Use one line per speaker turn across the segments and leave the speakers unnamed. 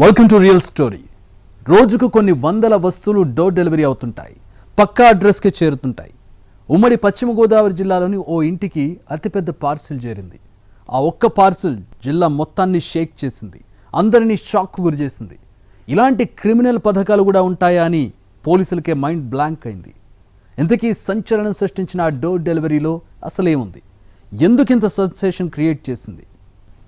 Welcome to real story. రోజుకు కొన్ని వందల వస్తువులు డోర్ డెలివరీ అవుతుంటాయి, పక్కా అడ్రస్కి చేరుతుంటాయి. ఉమ్మడి పశ్చిమ గోదావరి జిల్లాలోని ఓ ఇంటికి అతిపెద్ద పార్సిల్ చేరింది. ఆ ఒక్క పార్సిల్ జిల్లా మొత్తాన్ని షేక్ చేసింది, అందరినీ షాక్కు గురిచేసింది. ఇలాంటి క్రిమినల్ పథకాలు కూడా ఉంటాయా అని పోలీసులకే మైండ్ బ్లాంక్ అయింది. ఇంతకీ సంచలనం సృష్టించిన ఆ డోర్ డెలివరీలో అసలేముంది, ఎందుకింత సెన్సేషన్ క్రియేట్ చేసింది?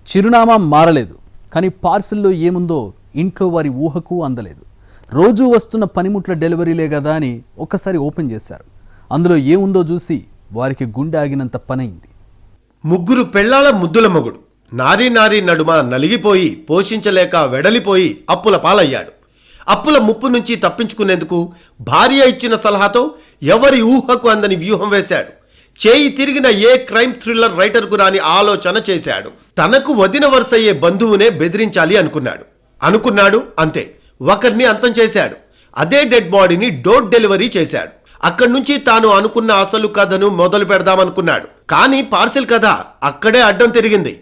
చిరునామా మారలేదు, కానీ పార్సిల్లో ఏముందో ఇంట్లో వారి ఊహకు అందలేదు. రోజూ వస్తున్న పనిముట్ల డెలివరీలే కదా అని ఒక్కసారి ఓపెన్ చేశారు. అందులో ఏముందో చూసి వారికి గుండె ఆగినంత పనైంది.
ముగ్గురు పెళ్లాల ముద్దుల మొగుడు నారీ నడుమ నలిగిపోయి పోషించలేక వెడలిపోయి అప్పుల పాలయ్యాడు. అప్పుల ముప్పు నుంచి తప్పించుకునేందుకు భార్య ఇచ్చిన సలహాతో ఎవరి ఊహకు అందని వ్యూహం వేశాడు. చేయి తిరిగిన ఏ క్రైమ్ థ్రిల్లర్ రైటర్కు రాని ఆలోచన చేశాడు. తనకు వదిన వరుసయ్యే బంధువునే బెదిరించాలి అనుకున్నాడు. అంతే, ఒకరిని అంతం చేశాడు. అదే డెడ్ బాడీని డోర్ డెలివరీ చేశాడు. అక్కడి నుంచి తాను అనుకున్న అసలు కథను మొదలు పెడదామనుకున్నాడు. కానీ పార్సిల్ కథ అక్కడే అడ్డం తిరిగింది.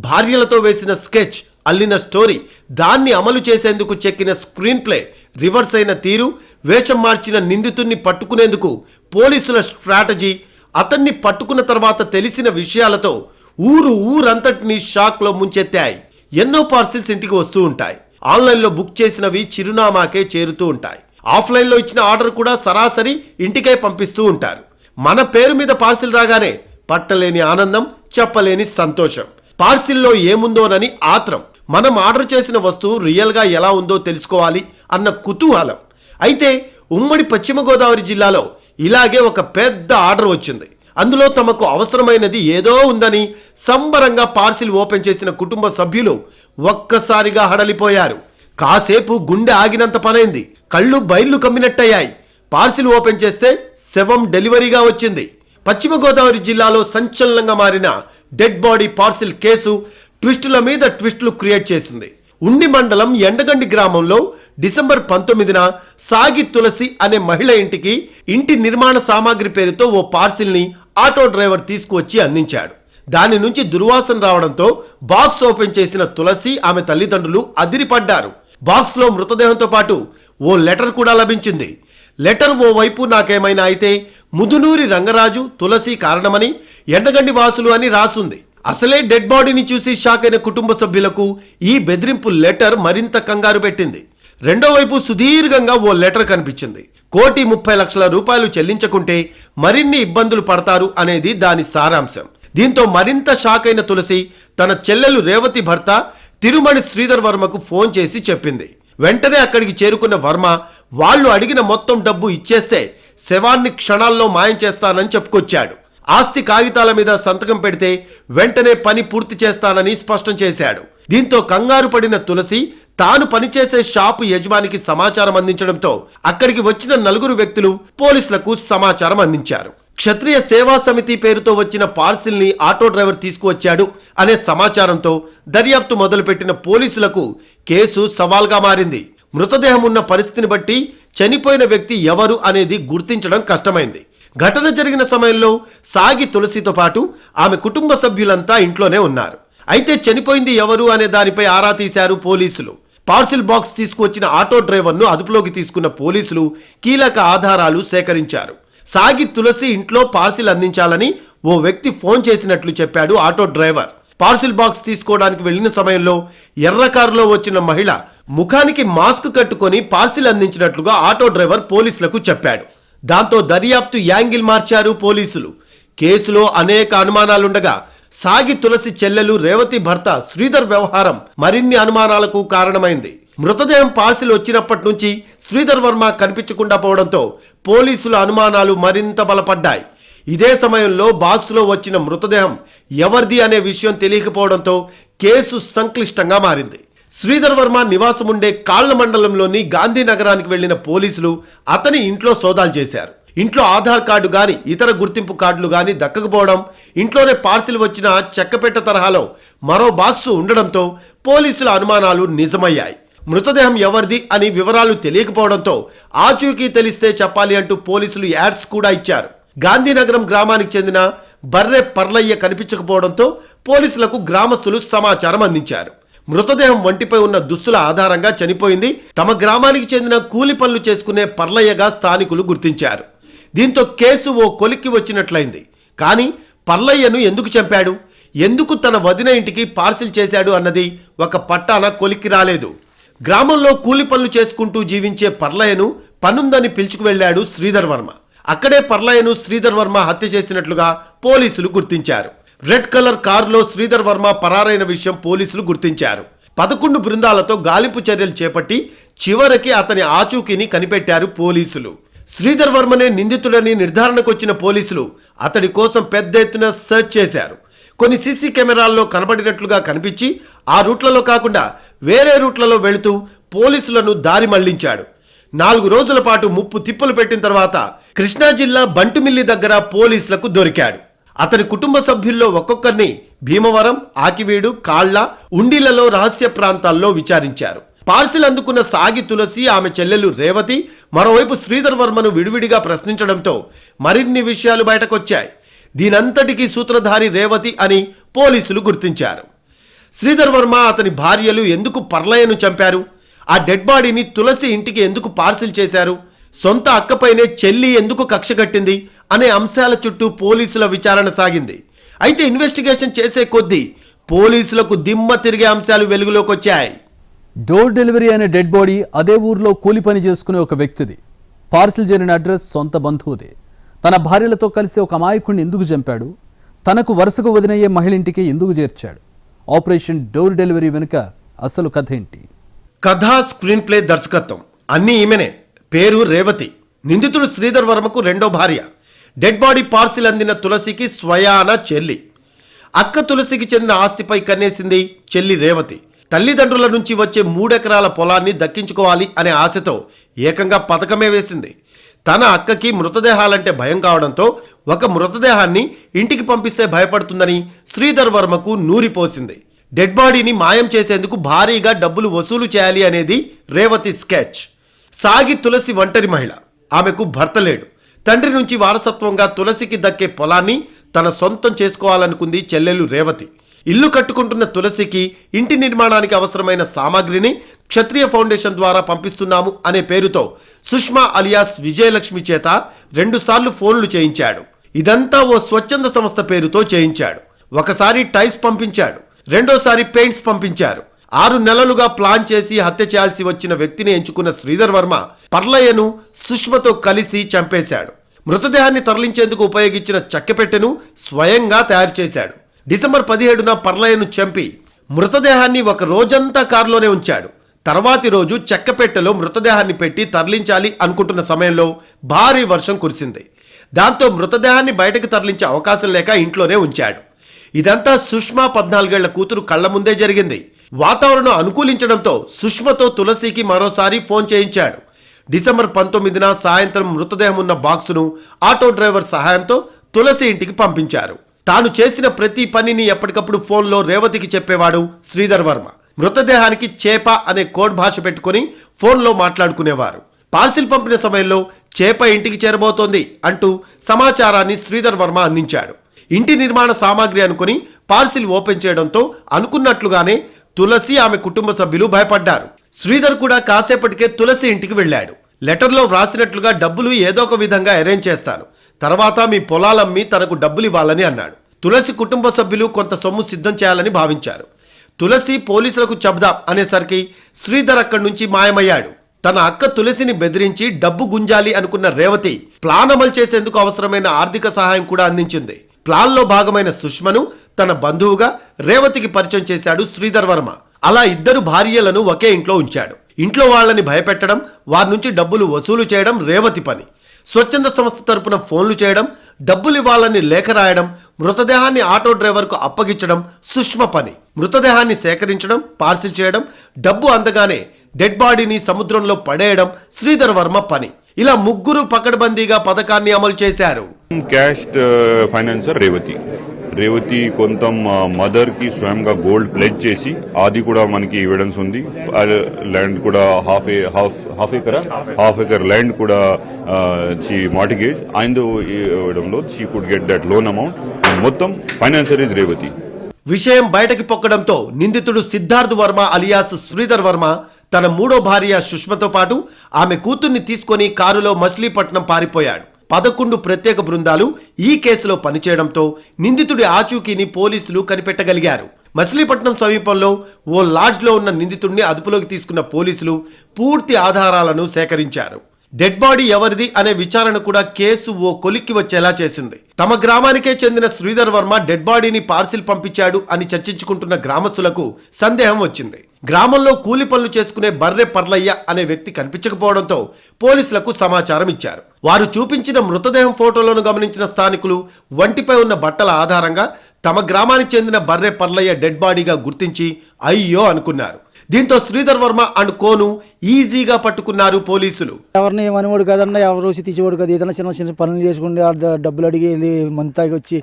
భార్యలతో వేసిన స్కెచ్, అల్లిన స్టోరీ, దాన్ని అమలు చేసేందుకు చెక్కిన స్క్రీన్ ప్లే, రివర్స్ అయిన తీరు, వేషం మార్చిన నిందితుడిని పట్టుకునేందుకు పోలీసుల స్ట్రాటజీ, అతన్ని పట్టుకున్న తర్వాత తెలిసిన విషయాలతో ఊరంతటినీ షాక్లో ముంచెత్తాయి. ఎన్నో పార్సిల్స్ ఇంటికి వస్తూ ఉంటాయి. ఆన్లైన్లో బుక్ చేసినవి చిరునామాకే చేరుతూ ఉంటాయి. ఆఫ్లైన్లో ఇచ్చిన ఆర్డర్ కూడా సరాసరి ఇంటికే పంపిస్తూ ఉంటారు. మన పేరు మీద పార్సిల్ రాగానే పట్టలేని ఆనందం, చెప్పలేని సంతోషం. పార్సిల్లో ఏముందోనని ఆత్రం, మనం ఆర్డర్ చేసిన వస్తువు రియల్గా ఎలా ఉందో తెలుసుకోవాలి అన్న కుతూహలం. అయితే ఉమ్మడి పశ్చిమ గోదావరి జిల్లాలో ఇలాగే ఒక పెద్ద ఆర్డర్ వచ్చింది. అందులో తమకు అవసరమైనది ఏదో ఉందని సంబరంగా పార్సిల్ ఓపెన్ చేసిన కుటుంబ సభ్యులు ఒక్కసారిగా హడలిపోయారు. కాసేపు గుండె ఆగినంత పనైంది. కళ్ళు బయళ్ళు కమ్మినట్టయ్యాయి. పార్సిల్ ఓపెన్ చేస్తే శవం డెలివరీగా వచ్చింది. పశ్చిమ గోదావరి జిల్లాలో సంచలనంగా మారిన డెడ్ బాడీ పార్సిల్ కేసు ట్విస్టుల మీద ట్విస్టులు క్రియేట్ చేసింది. ఉండి మండలం ఎండగండి గ్రామంలో డిసెంబర్ 19న సాగి తులసి అనే మహిళ ఇంటికి ఇంటి నిర్మాణ సామాగ్రి పేరుతో ఓ పార్సిల్ని ఆటో డ్రైవర్ తీసుకువచ్చి అందించాడు. దాని నుంచి దుర్వాసన రావడంతో బాక్స్ ఓపెన్ చేసిన తులసి, ఆమె తల్లిదండ్రులు అదిరిపడ్డారు. బాక్స్లో మృతదేహంతో పాటు ఓ లెటర్ కూడా లభించింది. లెటర్ ఓ వైపు నాకేమైనా అయితే ముదునూరి రంగరాజు, తులసి కారణమని, ఎండగండి వాసులు అని రాసుంది. అసలే డెడ్ బాడీని చూసి షాక్ అయిన కుటుంబ సభ్యులకు ఈ బెదిరింపు లెటర్ మరింత కంగారు పెట్టింది. రెండో వైపు సుదీర్ఘంగా ఓ లెటర్ కనిపించింది. 1,30,00,000 రూపాయలు చెల్లించకుంటే మరిన్ని ఇబ్బందులు పడతారు అనేది దాని సారాంశం. దీంతో మరింత షాక్ అయిన తులసి తన చెల్లెలు రేవతి భర్త తిరుమణి శ్రీధర్ వర్మకు ఫోన్ చేసి చెప్పింది. వెంటనే అక్కడికి చేరుకున్న వర్మ వాళ్ళు అడిగిన మొత్తం డబ్బు ఇచ్చేస్తే శవాన్ని క్షణాల్లో మాయం చేస్తానని చెప్పుకొచ్చాడు. ఆస్తి కాగితాల మీద సంతకం పెడితే వెంటనే పని పూర్తి చేస్తానని స్పష్టం చేశాడు. దీంతో కంగారు పడిన తులసి తాను పనిచేసే షాపు యజమానికి సమాచారం అందించడంతో అక్కడికి వచ్చిన 4 వ్యక్తులు పోలీసులకు సమాచారం అందించారు. క్షత్రియ సేవా సమితి పేరుతో వచ్చిన పార్సిల్ ని ఆటో డ్రైవర్ తీసుకువచ్చాడు అనే సమాచారంతో దర్యాప్తు మొదలుపెట్టిన పోలీసులకు కేసు సవాల్గా మారింది. మృతదేహం ఉన్న పరిస్థితిని బట్టి చనిపోయిన వ్యక్తి ఎవరు అనేది గుర్తించడం కష్టమైంది. ఘటన జరిగిన సమయంలో సాగి తులసితో పాటు ఆమె కుటుంబ సభ్యులంతా ఇంట్లోనే ఉన్నారు. అయితే చనిపోయింది ఎవరు అనే దానిపై ఆరా తీశారు పోలీసులు. పార్సిల్ బాక్స్ తీసుకువచ్చిన ఆటో డ్రైవర్ను అదుపులోకి తీసుకున్న పోలీసులు కీలక ఆధారాలు సేకరించారు. సాగి తులసి ఇంట్లో పార్సిల్ అందించాలని ఓ వ్యక్తి ఫోన్ చేసినట్లు చెప్పాడు ఆటో డ్రైవర్. పార్సిల్ బాక్స్ తీసుకోవడానికి వెళ్లిన సమయంలో ఎర్ర కారులో వచ్చిన మహిళ ముఖానికి మాస్క్ కట్టుకొని పార్సిల్ అందించినట్లుగా ఆటో డ్రైవర్ పోలీసులకు చెప్పాడు. దాంతో దర్యాప్తు యాంగిల్ మార్చారు పోలీసులు. కేసులో అనేక అనుమానాలుండగా సాగి తులసి చెల్లెలు రేవతి భర్త శ్రీధర్ వ్యవహారం మరిన్ని అనుమానాలకు కారణమైంది. మృతదేహం పార్సిల్ వచ్చినప్పటి నుంచి శ్రీధర్ వర్మ కనిపించకుండా పోవడంతో పోలీసుల అనుమానాలు మరింత బలపడ్డాయి. ఇదే సమయంలో బాక్సులో వచ్చిన మృతదేహం ఎవరిది అనే విషయం తెలియకపోవడంతో కేసు సంక్లిష్టంగా మారింది. శ్రీధర్ వర్మ నివాసముండే కాళ్ల మండలంలోని గాంధీనగరానికి వెళ్లిన పోలీసులు అతని ఇంట్లో సోదాలు చేశారు. ఇంట్లో ఆధార్ కార్డు గాని ఇతర గుర్తింపు కార్డులు గాని దక్కకపోవడం, ఇంట్లోనే పార్సిల్ వచ్చిన చెక్కపెట్ట తరహాలో మరో బాక్సు ఉండడంతో పోలీసుల అనుమానాలు నిజమయ్యాయి. మృతదేహం ఎవరిది అని వివరాలు తెలియకపోవడంతో ఆచూకీ తెలిస్తే చెప్పాలి అంటూ పోలీసులు యాడ్స్ కూడా ఇచ్చారు. గాంధీనగరం గ్రామానికి చెందిన బర్రె పర్లయ్య కనిపించకపోవడంతో పోలీసులకు గ్రామస్తులు సమాచారం అందించారు. మృతదేహం వంటిపై ఉన్న దుస్తుల ఆధారంగా చనిపోయింది తమ గ్రామానికి చెందిన కూలి పనులు చేసుకునే పర్లయ్యగా స్థానికులు గుర్తించారు. దీంతో కేసు ఓ కొలిక్కి వచ్చినట్లయింది. కానీ పర్లయ్యను ఎందుకు చంపాడు, ఎందుకు తన వదిన ఇంటికి పార్సిల్ చేశాడు అన్నది ఒక పట్టాన కొలిక్కి రాలేదు. గ్రామంలో కూలి పనులు చేసుకుంటూ జీవించే పర్లయ్యను పనుందని పిలుచుకు వెళ్లాడు శ్రీధర్ వర్మ. అక్కడే పర్లయ్యను శ్రీధర్ వర్మ హత్య చేసినట్లుగా పోలీసులు గుర్తించారు. రెడ్ కలర్ కారులో శ్రీధర్ వర్మ పరారైన విషయం పోలీసులు గుర్తించారు. 11 బృందాలతో గాలింపు చర్యలు చేపట్టి చివరికి అతని ఆచూకీని కనిపెట్టారు పోలీసులు. శ్రీధర్ వర్మనే నిందితుడని నిర్ధారణకు వచ్చిన పోలీసులు అతడి కోసం పెద్ద ఎత్తున సెర్చ్ చేశారు. కొన్ని సీసీ కెమెరాల్లో కనబడినట్లుగా కనిపించి ఆ రూట్లలో కాకుండా వేరే రూట్లలో వెళుతూ పోలీసులను దారి మళ్లించాడు. 4 రోజుల పాటు ముప్పు తిప్పలు పెట్టిన తర్వాత కృష్ణా జిల్లా బంటుమిల్లి దగ్గర పోలీసులకు దొరికాడు. అతని కుటుంబ సభ్యుల్లో ఒక్కొక్కరిని భీమవరం, ఆకివీడు, కాళ్ల, ఉండిలలో రహస్య ప్రాంతాల్లో విచారించారు. పార్సిల్ అందుకున్న సాగి తులసి, ఆమె చెల్లెలు రేవతి మరోవైపు శ్రీధర్ వర్మను విడివిడిగా ప్రశ్నించడంతో మరిన్ని విషయాలు బయటకొచ్చాయి. దీనంతటికీ సూత్రధారి రేవతి అని పోలీసులు గుర్తించారు. శ్రీధర్ వర్మ అతని భార్యలు ఎందుకు పర్లయ్యను చంపారు, ఆ డెడ్ బాడీని తులసి ఇంటికి ఎందుకు పార్సిల్ చేశారు, సొంత అక్కపైనే చెల్లి ఎందుకు కక్ష కట్టింది అనే అంశాల చుట్టూ పోలీసుల విచారణ సాగింది. అయితే ఇన్వెస్టిగేషన్ చేసే కొద్దీ పోలీసులకు దిమ్మ తిరిగే అంశాలు వెలుగులోకి వచ్చాయి.
డోర్ డెలివరీ అనే డెడ్ బాడీ అదే ఊర్లో కూలి పని చేసుకునే ఒక వ్యక్తిది. పార్సిల్ చేరిన అడ్రస్ సొంత బంధువుదే. తన భార్యలతో కలిసి ఒక అమాయకుడిని ఎందుకు చంపాడు, తనకు వరుసకు వదినయ్యే మహిళ ఇంటికి ఎందుకు చేర్చాడు, ఆపరేషన్ డోర్ డెలివరీ వెనుక అసలు కథ ఏంటి?
కథ, స్క్రీన్ ప్లే, దర్శకత్వం అన్నీ ఈమెనే. పేరు రేవతి. నిందితుడు శ్రీధర్ వర్మకు రెండో భార్య. డెడ్ బాడీ పార్సిల్ అందిన తులసికి స్వయాన చెల్లి. అక్క తులసికి చెందిన ఆస్తిపై కన్నేసింది చెల్లి రేవతి. తల్లిదండ్రుల నుంచి వచ్చే 3 ఎకరాల పొలాన్ని దక్కించుకోవాలి అనే ఆశతో ఏకంగా పథకమే వేసింది. తన అక్కకి మృతదేహాలంటే భయం కావడంతో ఒక మృతదేహాన్ని ఇంటికి పంపిస్తే భయపడుతుందని శ్రీధర్ వర్మకు నూరిపోసింది. డెడ్ బాడీని మాయం చేసేందుకు భారీగా డబ్బులు వసూలు చేయాలి అనేది రేవతి స్కెచ్. సాగి తులసి ఒంటరి మహిళ. ఆమెకు భర్త లేడు. తండ్రి నుంచి వారసత్వంగా తులసికి దక్కే పొలాన్ని తన సొంతం చేసుకోవాలనుకుంది చెల్లెలు రేవతి. ఇల్లు కట్టుకుంటున్న తులసికి ఇంటి నిర్మాణానికి అవసరమైన సామాగ్రిని క్షత్రియ ఫౌండేషన్ ద్వారా పంపిస్తున్నాము అనే పేరుతో సుష్మా అలియాస్ విజయలక్ష్మి చేత 2 సార్లు ఫోన్లు చేయించాడు. ఇదంతా ఓ స్వచ్ఛంద సంస్థ పేరుతో చేయించాడు. ఒకసారి టైల్స్ పంపించాడు, రెండోసారి పెయింట్స్ పంపించారు. 6 నెలలుగా ప్లాన్ చేసి హత్య చేయాల్సి వచ్చిన వ్యక్తిని ఎంచుకున్న శ్రీధర్ వర్మ పర్లయ్యను సుష్మతో కలిసి చంపేశాడు. మృతదేహాన్ని తరలించేందుకు ఉపయోగించిన చెక్కపెట్టెను స్వయంగా తయారు చేశాడు. డిసెంబర్ 17న పర్లయ్యను చంపి మృతదేహాన్ని ఒక రోజంతా కారులోనే ఉంచాడు. తర్వాతి రోజు చెక్కపెట్టెలో మృతదేహాన్ని పెట్టి తరలించాలి అనుకుంటున్న సమయంలో భారీ వర్షం కురిసింది. దాంతో మృతదేహాన్ని బయటకు తరలించే అవకాశం లేక ఇంట్లోనే ఉంచాడు. ఇదంతా సుష్మా 14 ఏళ్ల కూతురు కళ్ల ముందే జరిగింది. వాతావరణం అనుకూలించడంతో సుష్మతో తులసికి మరోసారి ఫోన్ చేయించాడు. డిసెంబర్ 19న సాయంత్రం మృతదేహం ఉన్న బాక్సును ఆటో డ్రైవర్ సహాయంతో తులసి ఇంటికి పంపించారు. తాను చేసిన ప్రతి పనిని ఎప్పటికప్పుడు ఫోన్లో రేవతికి చెప్పేవాడు శ్రీధర్ వర్మ. మృతదేహానికి చేప అనే కోడ్ భాష పెట్టుకుని ఫోన్లో మాట్లాడుకునేవారు. పార్సిల్ పంపిన సమయంలో చేప ఇంటికి చేరబోతోంది అంటూ సమాచారాన్ని శ్రీధర్ వర్మ అందించాడు. ఇంటి నిర్మాణ సామాగ్రి అనుకుని పార్సిల్ ఓపెన్ చేయడంతో అనుకున్నట్లుగానే తులసి, ఆమె కుటుంబ సభ్యులు భయపడ్డారు. శ్రీధర్ కూడా కాసేపటికే తులసి ఇంటికి వెళ్ళాడు. లెటర్లో వ్రాసినట్లుగా డబ్బులు ఏదో ఒక విధంగా అరేంజ్ చేస్తాను, తర్వాత మీ పొలాలమ్మి తనకు డబ్బులు ఇవ్వాలని అన్నాడు. తులసి కుటుంబ సభ్యులు కొంత సొమ్ము సిద్ధం చేయాలని భావించారు. తులసి పోలీసులకు చెబుదాం అనేసరికి శ్రీధర్ అక్కడి నుంచి మాయమయ్యాడు. తన అక్క తులసిని బెదిరించి డబ్బు గుంజాలి అనుకున్న రేవతి ప్లాన్ అమలు చేసేందుకు అవసరమైన ఆర్థిక సహాయం కూడా అందించింది. ప్లాన్లో భాగమైన సుష్మను తన బంధువుగా రేవతికి పరిచయం చేశాడు శ్రీధర్ వర్మ. అలా 2 భార్యలను ఒకే ఇంట్లో ఉంచాడు. ఇంట్లో వాళ్ళని భయపెట్టడం, వారి నుంచి డబ్బులు వసూలు చేయడం రేవతి పని. స్వచ్ఛంద సంస్థ తరపున ఫోన్లు చేయడం, డబ్బులు ఇవ్వాలని లేఖ రాయడం, మృతదేహాన్ని ఆటో డ్రైవర్కు అప్పగించడం సుష్మ పని. మృతదేహాన్ని సేకరించడం, పార్సిల్ చేయడం, డబ్బు అందగానే డెడ్ బాడీని సముద్రంలో పడేయడం శ్రీధర్ వర్మ పని. ఇలా 3 పకడ్బందీగా పథకాన్ని అమలు చేశారు.
క్యాస్ట్ ఫైనాన్సర్ రేవతి కొంత మదర్ కి స్వయంగా గోల్డ్ ప్లెడ్జ్ చేసి అది కూడా మనకి ఎవిడెన్స్ ఉంది. ల్యాండ్ కూడా హాఫ్ ఎకర్ ల్యాండ్ కూడా మార్టిగేజ్ ఆయన ఇవ్వడంలో she could get that loan amount. మొత్తం ఫైనాన్సర్ ఇస్ రేవతి.
విషయం బయటకి పొక్కడంతో నిందితుడు సిద్ధార్థ్ వర్మ అలియాస్ శ్రీధర్ వర్మ తన మూడో భార్య సుష్మతో పాటు ఆమె కూతుర్ని తీసుకొని కారులో మచిలీపట్నం పారిపోయాడు. 11 ప్రత్యేక బృందాలు ఈ కేసులో పనిచేయడంతో నిందితుడి ఆచూకీని పోలీసులు కనిపెట్టగలిగారు. మచిలీపట్నం సమీపంలో ఓ లాడ్జ్లో ఉన్న నిందితుడిని అదుపులోకి తీసుకున్న పోలీసులు పూర్తి ఆధారాలను సేకరించారు. డెడ్ బాడీ ఎవరిది అనే విచారణ కూడా కేసు ఓ కొలిక్కి వచ్చేలా చేసింది. తమ గ్రామానికే చెందిన శ్రీధర్ వర్మ డెడ్ బాడీని పార్సిల్ పంపించాడు అని చర్చించుకుంటున్న గ్రామస్తులకు సందేహం వచ్చింది. గ్రామంలో కూలి పనులు చేసుకునే బర్రె పర్లయ్య అనే వ్యక్తి కనిపించకపోవడంతో పోలీసులకు సమాచారం ఇచ్చారు. వారు చూపించిన మృతదేహం ఫోటోలను గమనించిన స్థానికులు వంటిపై ఉన్న బట్టల ఆధారంగా తమ గ్రామానికి చెందిన బర్రె పర్లయ్య డెడ్ బాడీగా గుర్తించి అయ్యో అనుకున్నారు. దీంతో శ్రీధర్ వర్మ అండ్ కోను ఈజీగా పట్టుకున్నారు పోలీసులు.
ఎవరిని మనవాడు కదన్నా, ఎవరు వచ్చి తీసేవాడు కదా, ఏదైనా చిన్న చిన్న పనులు చేసుకుంటే డబ్బులు అడిగి వెళ్ళి మందు తాగి వచ్చి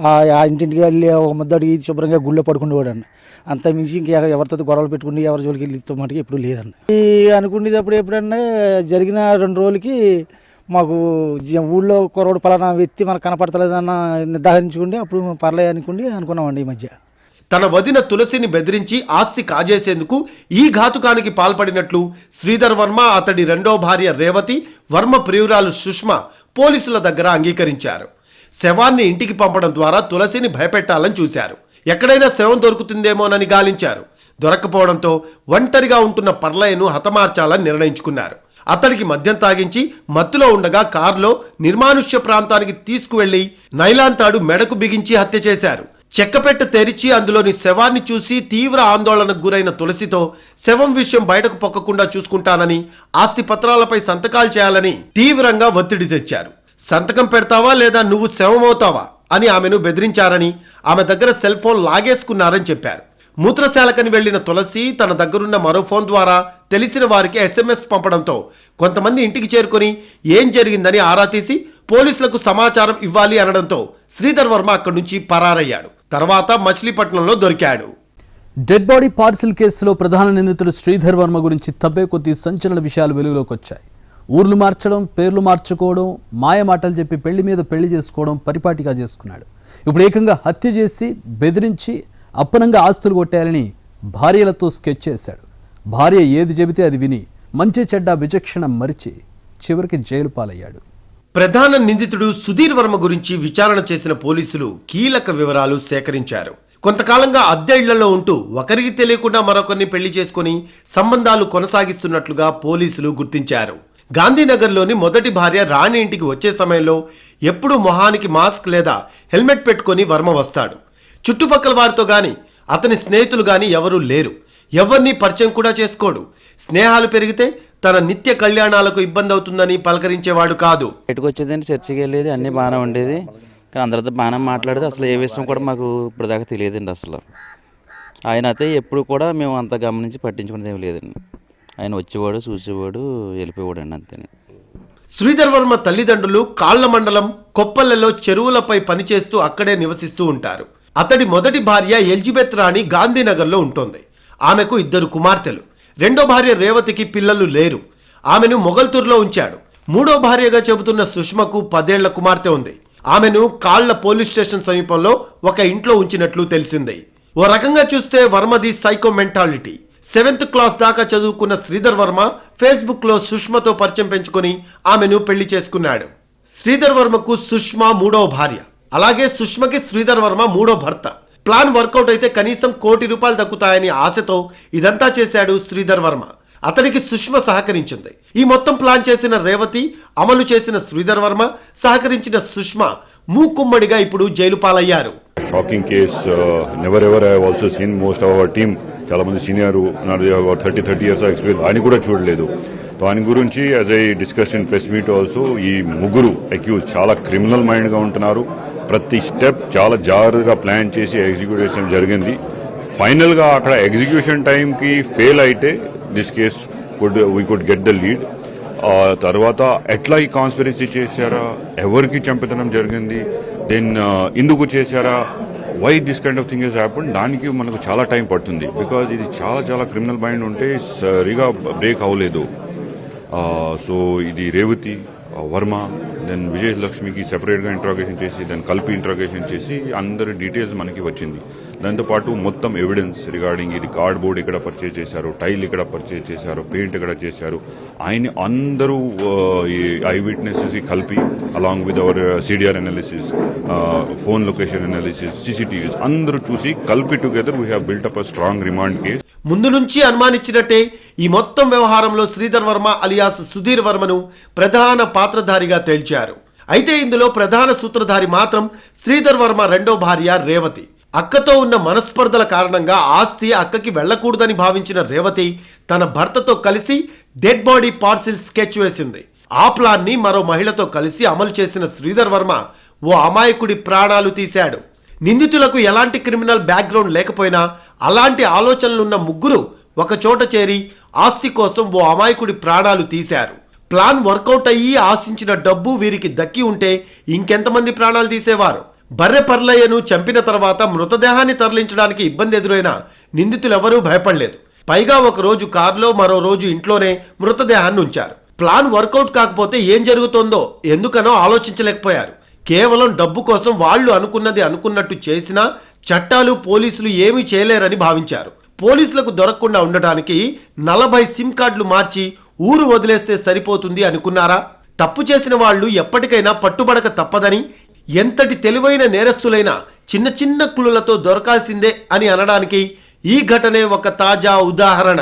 ఆ ఇంటింటికి వెళ్ళి ఒక ముద్ద అడిగి శుభ్రంగా గుళ్ళో పడుకునేవాడు అన్న. అంత మించి ఇంకా ఎవరితో గొడవలు పెట్టుకుని ఎవరి జోలికి వెళ్ళి మటుకు ఎప్పుడు లేదన్న. ఈ అనుకునేది అప్పుడు ఎప్పుడన్నా జరిగిన 2 రోజులకి మాకు ఊళ్ళో కుర్రోడు పలానా వ్యక్తి మనకు కనపడతలేదన్న నిర్ధారించుకుంటే అప్పుడు పర్లే అనుకున్నామండి ఈ మధ్య.
తన వదిన తులసిని బెదిరించి ఆస్తి కాజేసేందుకు ఈ ఘాతుకానికి పాల్పడినట్లు శ్రీధర్ వర్మ, అతడి రెండో భార్య రేవతి, వర్మ ప్రియురాలు సుష్మా పోలీసుల దగ్గర అంగీకరించారు. శవాన్ని ఇంటికి పంపడం ద్వారా తులసిని భయపెట్టాలని చూశారు. ఎక్కడైనా శవం దొరుకుతుందేమోనని గాలించారు. దొరక్కపోవడంతో ఒంటరిగా ఉంటున్న పర్లయ్యను హతమార్చాలని నిర్ణయించుకున్నారు. అతడికి మద్యం తాగించి మత్తులో ఉండగా కారులో నిర్మానుష్య ప్రాంతానికి తీసుకువెళ్లి నైలాన్ తాడు మెడకు బిగించి హత్య చేశారు. చెక్కపెట్ట తెరిచి అందులోని శవాన్ని చూసి తీవ్ర ఆందోళనకు గురైన తులసితో శవం విషయం బయటకు పొక్కకుండా చూసుకుంటానని, ఆస్తి పత్రాలపై సంతకాలు చేయాలని తీవ్రంగా ఒత్తిడి తెచ్చారు. సంతకం పెడతావా లేదా నువ్వు శవమవుతావా అని ఆమెను బెదిరించారని, ఆమె దగ్గర సెల్ ఫోన్ లాగేసుకున్నారని చెప్పారు. మూత్రశాలకని వెళ్లిన తులసి తన దగ్గరున్న మరో ఫోన్ ద్వారా తెలిసిన వారికి SMS పంపడంతో కొంతమంది ఇంటికి చేరుకొని ఏం జరిగిందని ఆరా తీసి పోలీసులకు సమాచారం ఇవ్వాలి అనడంతో శ్రీధర్ వర్మ అక్కడి నుంచి పరారయ్యాడు. తర్వాత మచిలీపట్నంలో దొరికాడు.
డెడ్ బాడీ పార్సిల్ కేసులో ప్రధాన నిందితుడు శ్రీధర్ వర్మ గురించి తవ్వే కొద్ది సంచలన విషయాలు వెలుగులోకి వచ్చాయి. ఊర్లు మార్చడం, పేర్లు మార్చుకోవడం, మాయ మాటలు చెప్పి పెళ్లి మీద పెళ్లి చేసుకోవడం పరిపాటిగా చేసుకున్నాడు. ఇప్పుడు ఏకంగా హత్య చేసి బెదిరించి అప్పనంగా ఆస్తులు కొట్టాలని భార్యలతో స్కెచ్ చేశాడు. భార్య ఏది చెబితే అది విని మంచి చెడ్డ విచక్షణ మరిచి చివరికి జైలు పాలయ్యాడు.
ప్రధాన నిందితుడు సుధీర్ వర్మ గురించి విచారణ చేసిన పోలీసులు కీలక వివరాలు సేకరించారు. కొంతకాలంగా అద్దె ఇళ్లలో ఉంటూ ఒకరికి తెలియకుండా మరొకరిని పెళ్లి చేసుకుని సంబంధాలు కొనసాగిస్తున్నట్లుగా పోలీసులు గుర్తించారు. గాంధీనగర్లోని మొదటి భార్య రాణి ఇంటికి వచ్చే సమయంలో ఎప్పుడూ మొహానికి మాస్క్ లేదా హెల్మెట్ పెట్టుకొని వర్మ వస్తాడు. చుట్టుపక్కల వారితో గాని, అతని స్నేహితులు గాని ఎవరూ లేరు. ఎవరిని పరిచయం కూడా చేసుకోడు. స్నేహాలు పెరిగితే తన నిత్య కళ్యాణాలకు ఇబ్బంది అవుతుందని పలకరించేవాడు కాదు.
బయటకు వచ్చేదండి, చర్చికి వెళ్ళేది, అన్నీ బాగానే ఉండేది. కానీ అందరితో బాగానే మాట్లాడేది. అసలు ఏ విషయం కూడా మాకు ఇప్పుడు దాకా తెలియదండి. అసలు ఆయన అయితే ఎప్పుడు కూడా మేము అంత గమనించి పట్టించుకునేది ఏమి లేదండి. ఆయన వచ్చేవాడు, చూసేవాడు, వెళ్ళిపోయేవాడు అండి, అంతేనండి.
శ్రీధర్ వర్మ తల్లిదండ్రులు కాళ్ల మండలం కొప్పల్లెలో చెరువులపై పనిచేస్తూ అక్కడే నివసిస్తూ ఉంటారు. అతడి మొదటి భార్య ఎలిజబెత్ రాణి గాంధీనగర్లో ఉంటుంది. ఆమెకు 2 కుమార్తెలు. రెండో భార్య రేవతికి పిల్లలు లేరు. ఆమెను మొగల్తూరులో ఉంచాడు. మూడో భార్యగా చెబుతున్న సుష్మకు 10 ఏళ్ల కుమార్తె ఉంది. ఆమెను కాళ్ల పోలీస్ స్టేషన్ సమీపంలో ఒక ఇంట్లో ఉంచినట్లు తెలిసింది. ఓ రకంగా చూస్తే వర్మది సైకో మెంటాలిటీ. 7th క్లాస్ దాకా చదువుకున్న శ్రీధర్ వర్మ ఫేస్బుక్ లో సుష్మతో పరిచయం పెంచుకొని ఆమెను పెళ్లి చేసుకున్నాడు. శ్రీధర్ వర్మకు సుష్మ 3వ భార్య. అలాగే సుష్మకి శ్రీధర్ వర్మ 3వ భర్త. ప్లాన్ వర్కౌట్ అయితే కనీసం ₹1 కోటి దక్కుతాయని ఆశతో ఇదంతా చేశాడు శ్రీధర్ వర్మ. అతనికి సుష్మ సహకరించింది. ఈ మొత్తం ప్లాన్ చేసిన రేవతి, అమలు చేసిన శ్రీధర్ వర్మ, సహకరించిన సుష్మ మూకుమ్మడిగా ఇప్పుడు జైలు పాలయ్యారు.
Shocking case. Never ever I have also seen. Most of our team చాలా మంది సీనియర్ 30 years ఎక్స్పీరియన్స్ ఆయన కూడా చూడలేదు. దాని గురించి as I discussion press meet also, ఈ ముగ్గురు అక్యూజ్ చాలా క్రిమినల్ మైండ్గా ఉంటున్నారు. ప్రతి స్టెప్ చాలా జాగ్రత్తగా ప్లాన్ చేసి ఎగ్జిక్యూట్ చేయడం జరిగింది. ఫైనల్గా అక్కడ ఎగ్జిక్యూషన్ టైంకి ఫెయిల్ అయితే this case we could get the lead. తర్వాత ఎట్లా ఈ కాన్స్పిరసీ చేశారా, ఎవరికి చంపితనం జరిగింది, దెన్ ఎందుకు చేశారా, why this kind of thing is happen, దానికి మనకు చాలా టైం పడుతుంది. బికాజ్ ఇది చాలా క్రిమినల్ మైండ్ ఉంటే సరిగా బ్రేక్ అవ్వలేదు. సో ఇది రేవతి, వర్మ, దెన్ విజయలక్ష్మికి సెపరేట్గా ఇంట్రాగేషన్ చేసి, దెన్ కలిపి ఇంట్రాగేషన్ చేసి అందరి డీటెయిల్స్ మనకి వచ్చింది. దాంతోపాటు మొత్తం ఎవిడెన్స్ రిగార్డింగ్ ఇది కార్డ్బోర్డ్ ఇక్కడ పర్చేజ్ చేశారు, టైల్ ఇక్కడ పర్చేజ్ చేశారు, పెయింట్ ఇక్కడ చేశారు, ఆయన అందరూ ఈ ఐ విట్నెసెస్ కలిపి along with our CDR analysis, phone location analysis, CCTVs అందరూ చూసి కలిపి together we have built up a strong remand case.
ముందు నుంచి అనుమానించినట్టే ఈ మొత్తం వ్యవహారంలో శ్రీధర్ వర్మ అలియాస్ సుధీర్ వర్మను ప్రధాన పాత్రధారిగా తేల్చారు. అయితే ఇందులో ప్రధాన సూత్రధారి మాత్రం శ్రీధర్ వర్మ రెండో భార్య రేవతి. అక్కతో ఉన్న మనస్పర్ధల కారణంగా ఆస్తి అక్కకి వెళ్లకూడదని భావించిన రేవతి తన భర్తతో కలిసి డెడ్ బాడీ పార్సిల్ స్కెచ్ వేసింది. ఆ ప్లాన్ ని మరో మహిళతో కలిసి అమలు చేసిన శ్రీధర్ వర్మ ఓ అమాయకుడి ప్రాణాలు తీశాడు. నిందితులకు ఎలాంటి క్రిమినల్ బ్యాక్గ్రౌండ్ లేకపోయినా అలాంటి ఆలోచనలున్న ముగ్గురు ఒక చోట చేరి ఆస్తి కోసం ఓ అమాయకుడి ప్రాణాలు తీశారు. ప్లాన్ వర్కౌట్ అయ్యి ఆశించిన డబ్బు వీరికి దక్కి ఉంటే ఇంకెంతమంది ప్రాణాలు తీసేవారు. బర్రె పర్లయ్యను చంపిన తర్వాత మృతదేహాన్ని తరలించడానికి ఇబ్బంది ఎదురైనా నిందితులెవరూ భయపడలేదు. పైగా ఒక రోజు కారులో, మరో రోజు ఇంట్లోనే మృతదేహాన్ని ఉంచారు. ప్లాన్ వర్కౌట్ కాకపోతే ఏం జరుగుతోందో ఎందుకనో ఆలోచించలేకపోయారు. కేవలం డబ్బు కోసం వాళ్ళు అనుకున్నది అనుకున్నట్టు చేసినా చట్టాలు, పోలీసులు ఏమీ చేయలేరని భావించారు. పోలీసులకు దొరకకుండా ఉండటానికి 40 సిమ్ కార్డులు మార్చి ఊరు వదిలేస్తే సరిపోతుంది అనుకున్నారా? తప్పు చేసిన వాళ్ళు ఎప్పటికైనా పట్టుబడక తప్పదని, ఎంతటి తెలివైన నేరస్తులైనా చిన్న చిన్న క్లూలతో దొరకాల్సిందే అని అనడానికి ఈ ఘటనే ఒక తాజా ఉదాహరణ.